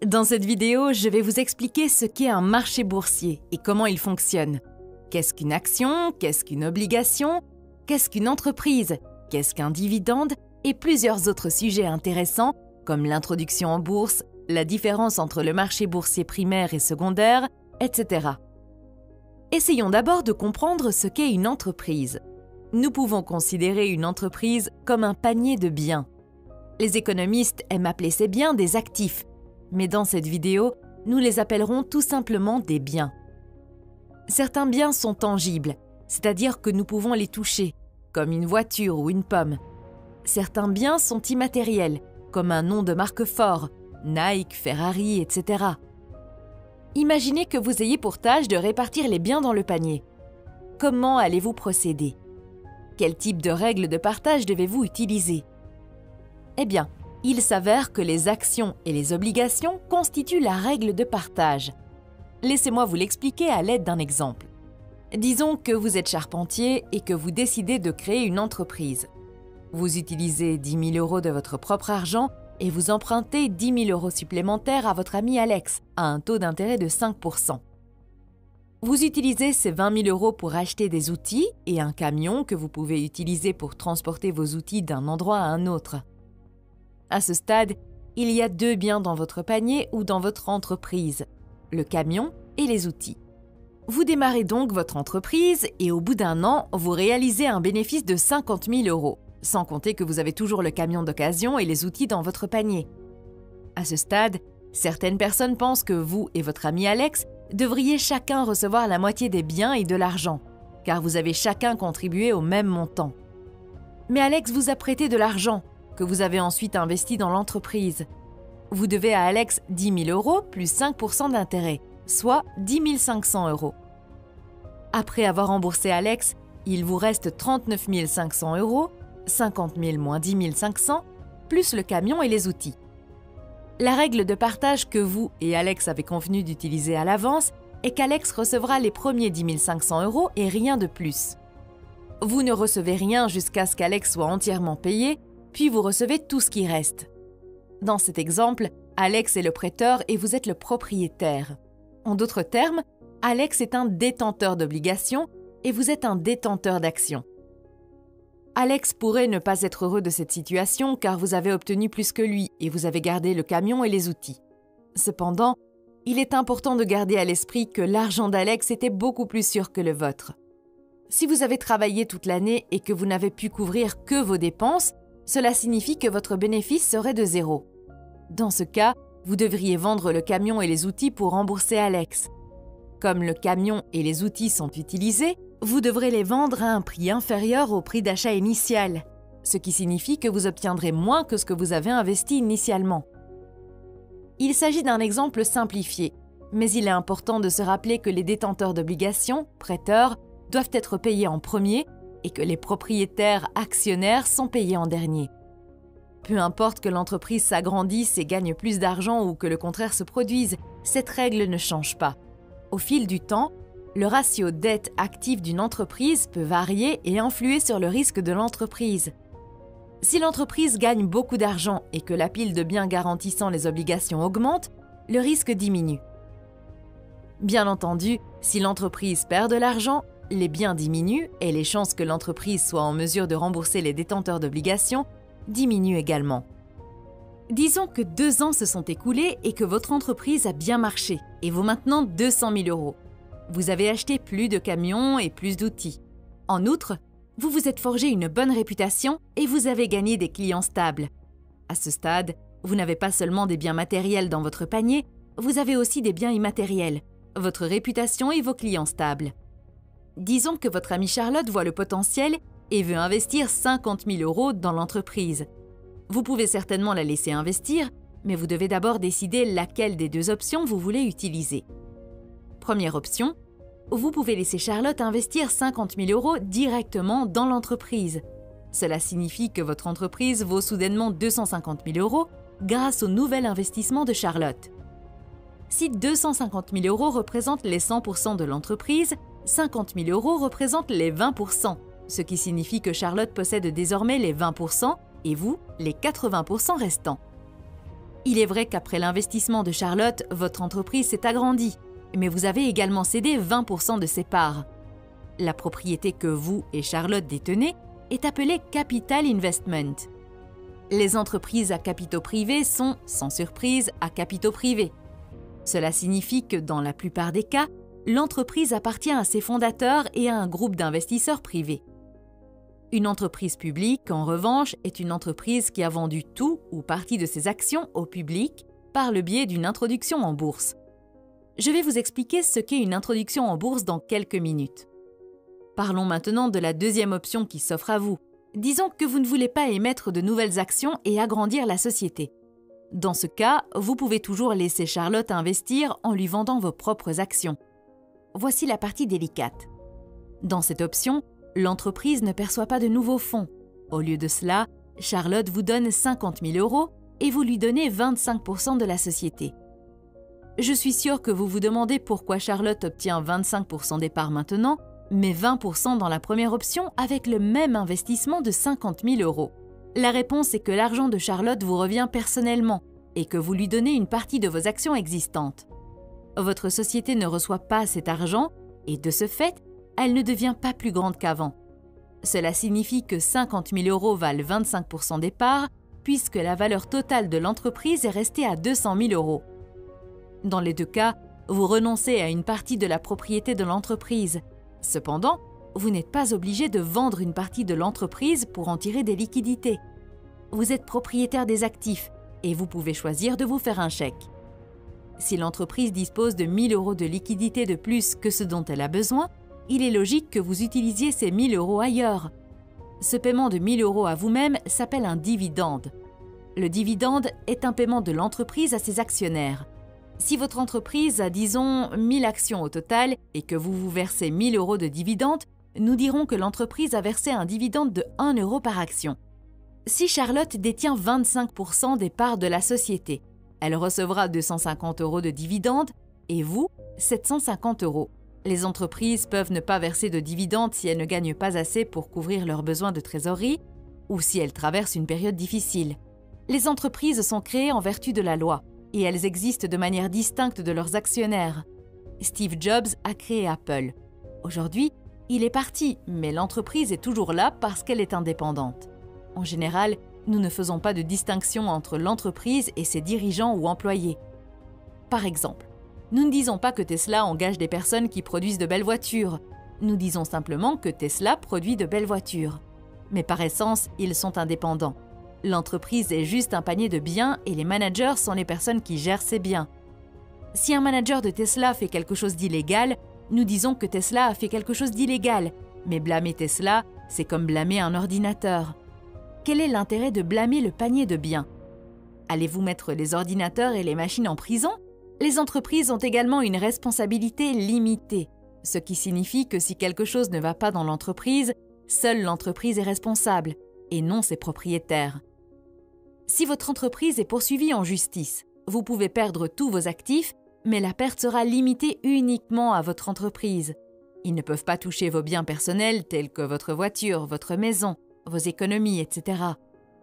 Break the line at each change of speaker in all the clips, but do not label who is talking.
Dans cette vidéo, je vais vous expliquer ce qu'est un marché boursier et comment il fonctionne. Qu'est-ce qu'une action? Qu'est-ce qu'une obligation? Qu'est-ce qu'une entreprise? Qu'est-ce qu'un dividende? Et plusieurs autres sujets intéressants comme l'introduction en bourse, la différence entre le marché boursier primaire et secondaire, etc. Essayons d'abord de comprendre ce qu'est une entreprise. Nous pouvons considérer une entreprise comme un panier de biens. Les économistes aiment appeler ces biens des actifs, mais dans cette vidéo, nous les appellerons tout simplement des biens. Certains biens sont tangibles, c'est-à-dire que nous pouvons les toucher, comme une voiture ou une pomme. Certains biens sont immatériels, comme un nom de marque fort, Nike, Ferrari, etc. Imaginez que vous ayez pour tâche de répartir les biens dans le panier. Comment allez-vous procéder? Quel type de règles de partage devez-vous utiliser? Eh bien, il s'avère que les actions et les obligations constituent la règle de partage. Laissez-moi vous l'expliquer à l'aide d'un exemple. Disons que vous êtes charpentier et que vous décidez de créer une entreprise. Vous utilisez 10 000 € de votre propre argent et vous empruntez 10 000 € supplémentaires à votre ami Alex à un taux d'intérêt de 5 %. Vous utilisez ces 20 000 € pour acheter des outils et un camion que vous pouvez utiliser pour transporter vos outils d'un endroit à un autre. À ce stade, il y a deux biens dans votre panier ou dans votre entreprise, le camion et les outils. Vous démarrez donc votre entreprise et au bout d'un an, vous réalisez un bénéfice de 50 000 €, sans compter que vous avez toujours le camion d'occasion et les outils dans votre panier. À ce stade, certaines personnes pensent que vous et votre ami Alex devriez chacun recevoir la moitié des biens et de l'argent, car vous avez chacun contribué au même montant. Mais Alex vous a prêté de l'argent, que vous avez ensuite investi dans l'entreprise. Vous devez à Alex 10 000 € plus 5 % d'intérêt, soit 10 500 €. Après avoir remboursé Alex, il vous reste 39 500 €, 50 000 moins 10 500, plus le camion et les outils. La règle de partage que vous et Alex avez convenu d'utiliser à l'avance est qu'Alex recevra les premiers 10 500 € et rien de plus. Vous ne recevez rien jusqu'à ce qu'Alex soit entièrement payé, puis vous recevez tout ce qui reste. Dans cet exemple, Alex est le prêteur et vous êtes le propriétaire. En d'autres termes, Alex est un détenteur d'obligations et vous êtes un détenteur d'actions. Alex pourrait ne pas être heureux de cette situation car vous avez obtenu plus que lui et vous avez gardé le camion et les outils. Cependant, il est important de garder à l'esprit que l'argent d'Alex était beaucoup plus sûr que le vôtre. Si vous avez travaillé toute l'année et que vous n'avez pu couvrir que vos dépenses, cela signifie que votre bénéfice serait de zéro. Dans ce cas, vous devriez vendre le camion et les outils pour rembourser Alex. Comme le camion et les outils sont utilisés, vous devrez les vendre à un prix inférieur au prix d'achat initial, ce qui signifie que vous obtiendrez moins que ce que vous avez investi initialement. Il s'agit d'un exemple simplifié, mais il est important de se rappeler que les détenteurs d'obligations, prêteurs, doivent être payés en premier et que les propriétaires actionnaires sont payés en dernier. Peu importe que l'entreprise s'agrandisse et gagne plus d'argent ou que le contraire se produise, cette règle ne change pas. Au fil du temps, le ratio dette-actif d'une entreprise peut varier et influer sur le risque de l'entreprise. Si l'entreprise gagne beaucoup d'argent et que la pile de biens garantissant les obligations augmente, le risque diminue. Bien entendu, si l'entreprise perd de l'argent, les biens diminuent et les chances que l'entreprise soit en mesure de rembourser les détenteurs d'obligations diminuent également. Disons que 2 ans se sont écoulés et que votre entreprise a bien marché et vaut maintenant 200 000 €. Vous avez acheté plus de camions et plus d'outils. En outre, vous vous êtes forgé une bonne réputation et vous avez gagné des clients stables. À ce stade, vous n'avez pas seulement des biens matériels dans votre panier, vous avez aussi des biens immatériels, votre réputation et vos clients stables. Disons que votre amie Charlotte voit le potentiel et veut investir 50 000 € dans l'entreprise. Vous pouvez certainement la laisser investir, mais vous devez d'abord décider laquelle des deux options vous voulez utiliser. Première option, vous pouvez laisser Charlotte investir 50 000 € directement dans l'entreprise. Cela signifie que votre entreprise vaut soudainement 250 000 € grâce au nouvel investissement de Charlotte. Si 250 000 € représentent les 100 % de l'entreprise, 50 000 € représentent les 20 %, ce qui signifie que Charlotte possède désormais les 20 % et vous, les 80 % restants. Il est vrai qu'après l'investissement de Charlotte, votre entreprise s'est agrandie, mais vous avez également cédé 20% de ses parts. La propriété que vous et Charlotte détenez est appelée Capital Investment. Les entreprises à capitaux privés sont, sans surprise, à capitaux privés. Cela signifie que, dans la plupart des cas, l'entreprise appartient à ses fondateurs et à un groupe d'investisseurs privés. Une entreprise publique, en revanche, est une entreprise qui a vendu tout ou partie de ses actions au public par le biais d'une introduction en bourse. Je vais vous expliquer ce qu'est une introduction en bourse dans quelques minutes. Parlons maintenant de la deuxième option qui s'offre à vous. Disons que vous ne voulez pas émettre de nouvelles actions et agrandir la société. Dans ce cas, vous pouvez toujours laisser Charlotte investir en lui vendant vos propres actions. Voici la partie délicate. Dans cette option, l'entreprise ne perçoit pas de nouveaux fonds. Au lieu de cela, Charlotte vous donne 50 000 € et vous lui donnez 25% de la société. Je suis sûre que vous vous demandez pourquoi Charlotte obtient 25% des parts maintenant, mais 20% dans la première option avec le même investissement de 50 000 €. La réponse est que l'argent de Charlotte vous revient personnellement et que vous lui donnez une partie de vos actions existantes. Votre société ne reçoit pas cet argent et de ce fait, elle ne devient pas plus grande qu'avant. Cela signifie que 50 000 € valent 25% des parts puisque la valeur totale de l'entreprise est restée à 200 000 €. Dans les deux cas, vous renoncez à une partie de la propriété de l'entreprise. Cependant, vous n'êtes pas obligé de vendre une partie de l'entreprise pour en tirer des liquidités. Vous êtes propriétaire des actifs et vous pouvez choisir de vous faire un chèque. Si l'entreprise dispose de 1 000 € de liquidités de plus que ce dont elle a besoin, il est logique que vous utilisiez ces 1 000 € ailleurs. Ce paiement de 1 000 € à vous-même s'appelle un dividende. Le dividende est un paiement de l'entreprise à ses actionnaires. Si votre entreprise a, disons, 1 000 actions au total et que vous vous versez 1 000 € de dividende, nous dirons que l'entreprise a versé un dividende de 1 € par action. Si Charlotte détient 25% des parts de la société, elle recevra 250 € de dividende et vous, 750 €. Les entreprises peuvent ne pas verser de dividendes si elles ne gagnent pas assez pour couvrir leurs besoins de trésorerie ou si elles traversent une période difficile. Les entreprises sont créées en vertu de la loi et elles existent de manière distincte de leurs actionnaires. Steve Jobs a créé Apple. Aujourd'hui, il est parti, mais l'entreprise est toujours là parce qu'elle est indépendante. En général, nous ne faisons pas de distinction entre l'entreprise et ses dirigeants ou employés. Par exemple, nous ne disons pas que Tesla engage des personnes qui produisent de belles voitures. Nous disons simplement que Tesla produit de belles voitures. Mais par essence, ils sont indépendants. L'entreprise est juste un panier de biens et les managers sont les personnes qui gèrent ces biens. Si un manager de Tesla fait quelque chose d'illégal, nous disons que Tesla a fait quelque chose d'illégal. Mais blâmer Tesla, c'est comme blâmer un ordinateur. Quel est l'intérêt de blâmer le panier de biens? Allez-vous mettre les ordinateurs et les machines en prison? Les entreprises ont également une responsabilité limitée, ce qui signifie que si quelque chose ne va pas dans l'entreprise, seule l'entreprise est responsable, et non ses propriétaires. Si votre entreprise est poursuivie en justice, vous pouvez perdre tous vos actifs, mais la perte sera limitée uniquement à votre entreprise. Ils ne peuvent pas toucher vos biens personnels tels que votre voiture, votre maison, vos économies, etc.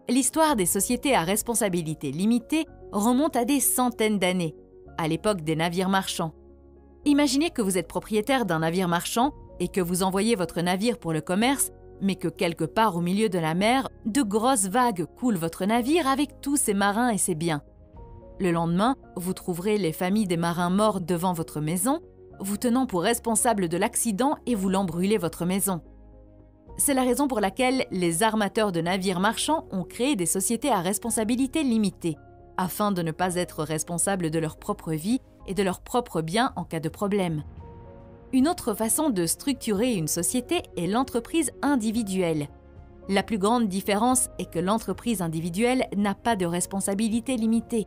L'histoire des sociétés à responsabilité limitée remonte à des centaines d'années, à l'époque des navires marchands. Imaginez que vous êtes propriétaire d'un navire marchand et que vous envoyez votre navire pour le commerce, mais que quelque part au milieu de la mer, de grosses vagues coulent votre navire avec tous ses marins et ses biens. Le lendemain, vous trouverez les familles des marins morts devant votre maison, vous tenant pour responsable de l'accident et voulant brûler votre maison. C'est la raison pour laquelle les armateurs de navires marchands ont créé des sociétés à responsabilité limitée, afin de ne pas être responsables de leur propre vie et de leurs propres biens en cas de problème. Une autre façon de structurer une société est l'entreprise individuelle. La plus grande différence est que l'entreprise individuelle n'a pas de responsabilité limitée.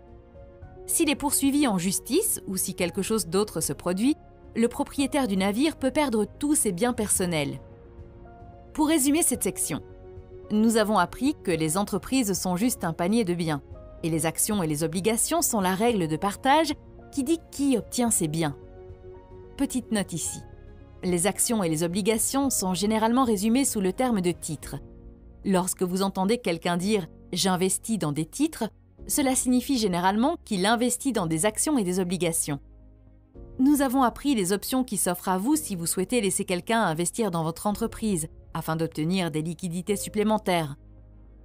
S'il est poursuivi en justice ou si quelque chose d'autre se produit, le propriétaire du navire peut perdre tous ses biens personnels. Pour résumer cette section, nous avons appris que les entreprises sont juste un panier de biens et les actions et les obligations sont la règle de partage qui dit qui obtient ces biens. Petite note ici. Les actions et les obligations sont généralement résumées sous le terme de titre. Lorsque vous entendez quelqu'un dire « j'investis dans des titres », Cela signifie généralement qu'il investit dans des actions et des obligations. Nous avons appris les options qui s'offrent à vous si vous souhaitez laisser quelqu'un investir dans votre entreprise afin d'obtenir des liquidités supplémentaires.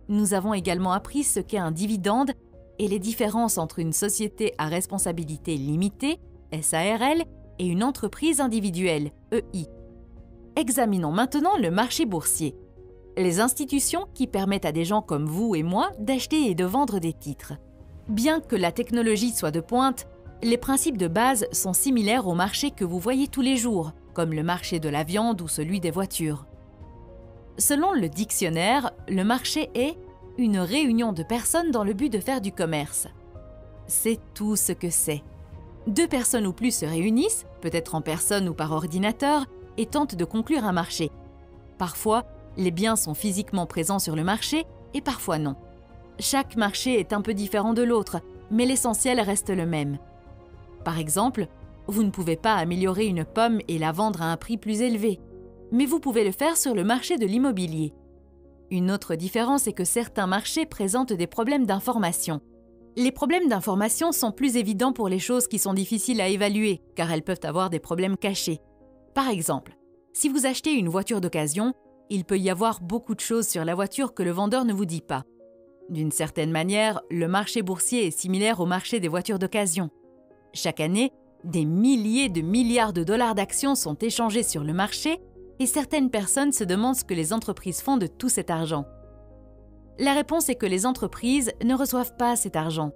Nous avons également appris ce qu'est un dividende et les différences entre une société à responsabilité limitée, SARL, et une entreprise individuelle, EI. Examinons maintenant le marché boursier. Les institutions qui permettent à des gens comme vous et moi d'acheter et de vendre des titres. Bien que la technologie soit de pointe, les principes de base sont similaires au marché que vous voyez tous les jours, comme le marché de la viande ou celui des voitures. Selon le dictionnaire, le marché est une réunion de personnes dans le but de faire du commerce. C'est tout ce que c'est. Deux personnes ou plus se réunissent, peut-être en personne ou par ordinateur, et tentent de conclure un marché. Parfois, les biens sont physiquement présents sur le marché et parfois non. Chaque marché est un peu différent de l'autre, mais l'essentiel reste le même. Par exemple, vous ne pouvez pas améliorer une pomme et la vendre à un prix plus élevé, mais vous pouvez le faire sur le marché de l'immobilier. Une autre différence est que certains marchés présentent des problèmes d'information. Les problèmes d'information sont plus évidents pour les choses qui sont difficiles à évaluer, car elles peuvent avoir des problèmes cachés. Par exemple, si vous achetez une voiture d'occasion, il peut y avoir beaucoup de choses sur la voiture que le vendeur ne vous dit pas. D'une certaine manière, le marché boursier est similaire au marché des voitures d'occasion. Chaque année, des milliers de milliards de dollars d'actions sont échangés sur le marché et certaines personnes se demandent ce que les entreprises font de tout cet argent. La réponse est que les entreprises ne reçoivent pas cet argent.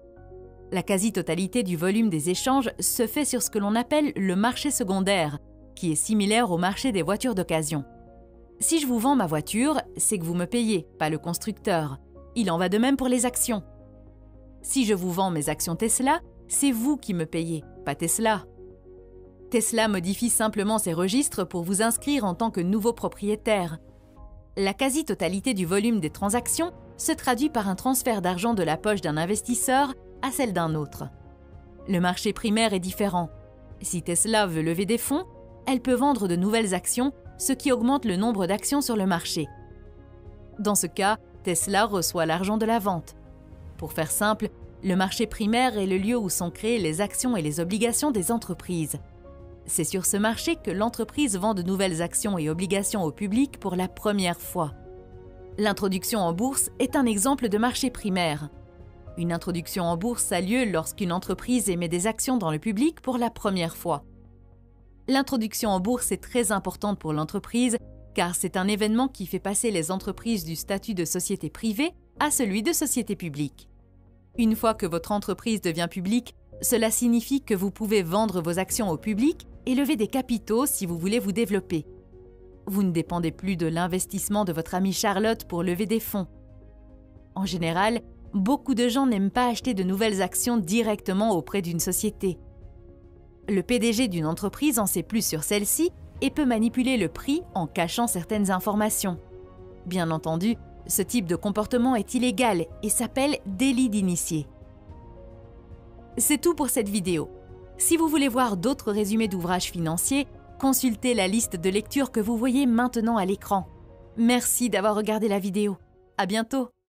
La quasi-totalité du volume des échanges se fait sur ce que l'on appelle le marché secondaire, qui est similaire au marché des voitures d'occasion. Si je vous vends ma voiture, c'est que vous me payez, pas le constructeur. Il en va de même pour les actions. Si je vous vends mes actions Tesla, c'est vous qui me payez, pas Tesla. Tesla modifie simplement ses registres pour vous inscrire en tant que nouveau propriétaire. La quasi-totalité du volume des transactions se traduit par un transfert d'argent de la poche d'un investisseur à celle d'un autre. Le marché primaire est différent. Si Tesla veut lever des fonds, elle peut vendre de nouvelles actions, ce qui augmente le nombre d'actions sur le marché. Dans ce cas, Tesla reçoit l'argent de la vente. Pour faire simple, le marché primaire est le lieu où sont créées les actions et les obligations des entreprises. C'est sur ce marché que l'entreprise vend de nouvelles actions et obligations au public pour la première fois. L'introduction en bourse est un exemple de marché primaire. Une introduction en bourse a lieu lorsqu'une entreprise émet des actions dans le public pour la première fois. L'introduction en bourse est très importante pour l'entreprise car c'est un événement qui fait passer les entreprises du statut de société privée à celui de société publique. Une fois que votre entreprise devient publique, cela signifie que vous pouvez vendre vos actions au public et lever des capitaux si vous voulez vous développer. Vous ne dépendez plus de l'investissement de votre amie Charlotte pour lever des fonds. En général, beaucoup de gens n'aiment pas acheter de nouvelles actions directement auprès d'une société. Le PDG d'une entreprise en sait plus sur celle-ci et peut manipuler le prix en cachant certaines informations. Bien entendu, ce type de comportement est illégal et s'appelle délit d'initié. C'est tout pour cette vidéo. Si vous voulez voir d'autres résumés d'ouvrages financiers, consultez la liste de lecture que vous voyez maintenant à l'écran. Merci d'avoir regardé la vidéo. À bientôt!